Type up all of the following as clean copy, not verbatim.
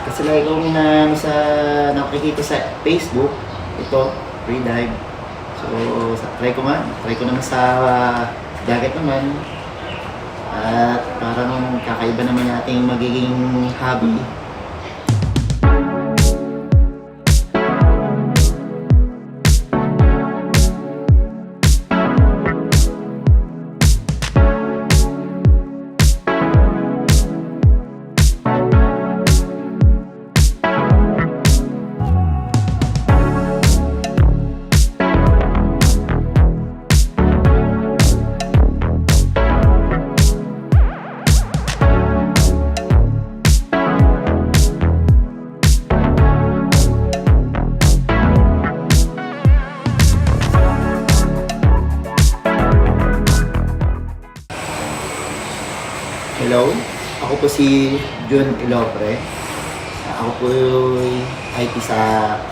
Kasi lagi kong sa nakikita sa Facebook, ito, free dive. So, try ko naman sa dagat naman. At parang kakaiba naman nating magiging hobby. Hello, ako po si Jun Ilopre. Ako po ay IT sa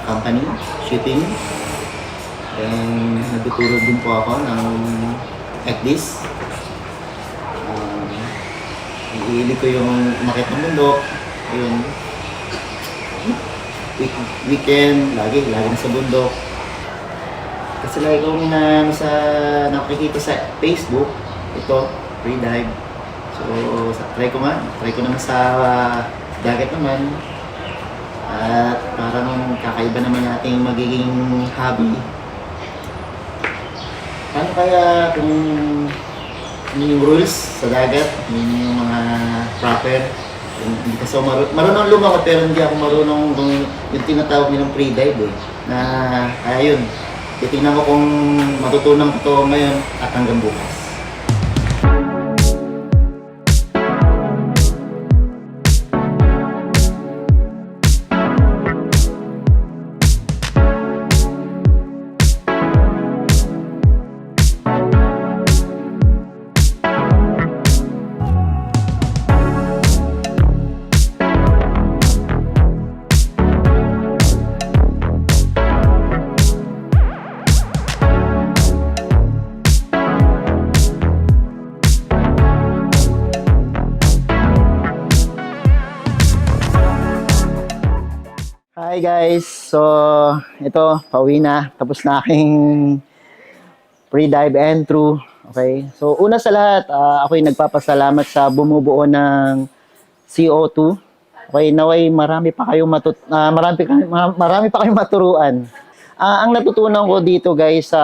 company, shipping. And nagtuturo din po ako ng ECDIS. Iili ko yung umakit ng bundok. Ayun. Weekend, lagi sa bundok. Kasi lagi kong sa nakikita sa Facebook, ito, free dive. So, try ko naman sa dagat naman. At parang kakaiba naman nating magiging hobby. Paano kaya kung yung rules sa dagat, yung mga proper? Hindi kasi marunong lumangoy pero hindi ako marunong yung tinatawag nilang free dive na kaya yun. Titingnan ko kung matutunan ko to ngayon at hanggang bukas. Hi guys! So, ito, pauwi na. Tapos na aking pre-dive and through. Okay? So, una sa lahat, ako'y nagpapasalamat sa bumubuo ng CO2. Okay? Naway marami pa kayong marami pa kayong maturuan. Ang natutunan ko dito guys sa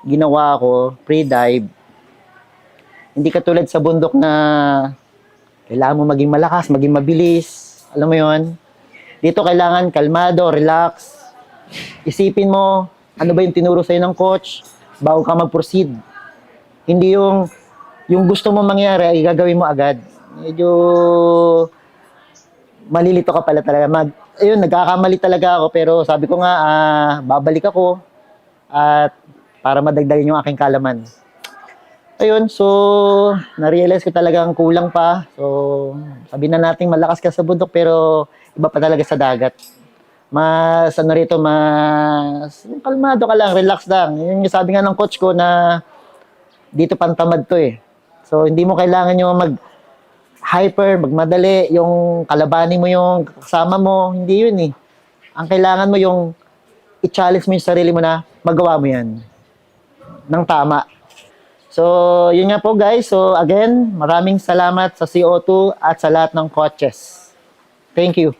ginawa ko, pre-dive, hindi katulad sa bundok na kailangan mo maging malakas, maging mabilis. Alam mo yon? Dito kailangan kalmado, relax. Isipin mo, ano ba yung tinuro sa'yo ng coach bago ka mag-proceed. Hindi yung gusto mo mangyari, ay gagawin mo agad. Medyo malilito ka pala talaga. Ayun, nagkakamali talaga ako, pero sabi ko nga, babalik ako at para madagdagan yung aking kalaman. Ayun, so, na-realize ko talagang kulang pa. So, sabi na natin malakas ka sa bundok, pero iba pa talaga sa dagat. Mas, yung kalmado ka lang, relax lang. Yung sabi nga ng coach ko na dito pantamad to eh. So, hindi mo kailangan yung mag-hyper, magmadali, yung kalabanin mo yung kasama mo. Hindi yun eh. Ang kailangan mo yung i-challenge mo yung sarili mo na magawa mo yan. Nang tama. So, yun nga po guys. So, again, maraming salamat sa CO2 at sa lahat ng coaches. Thank you.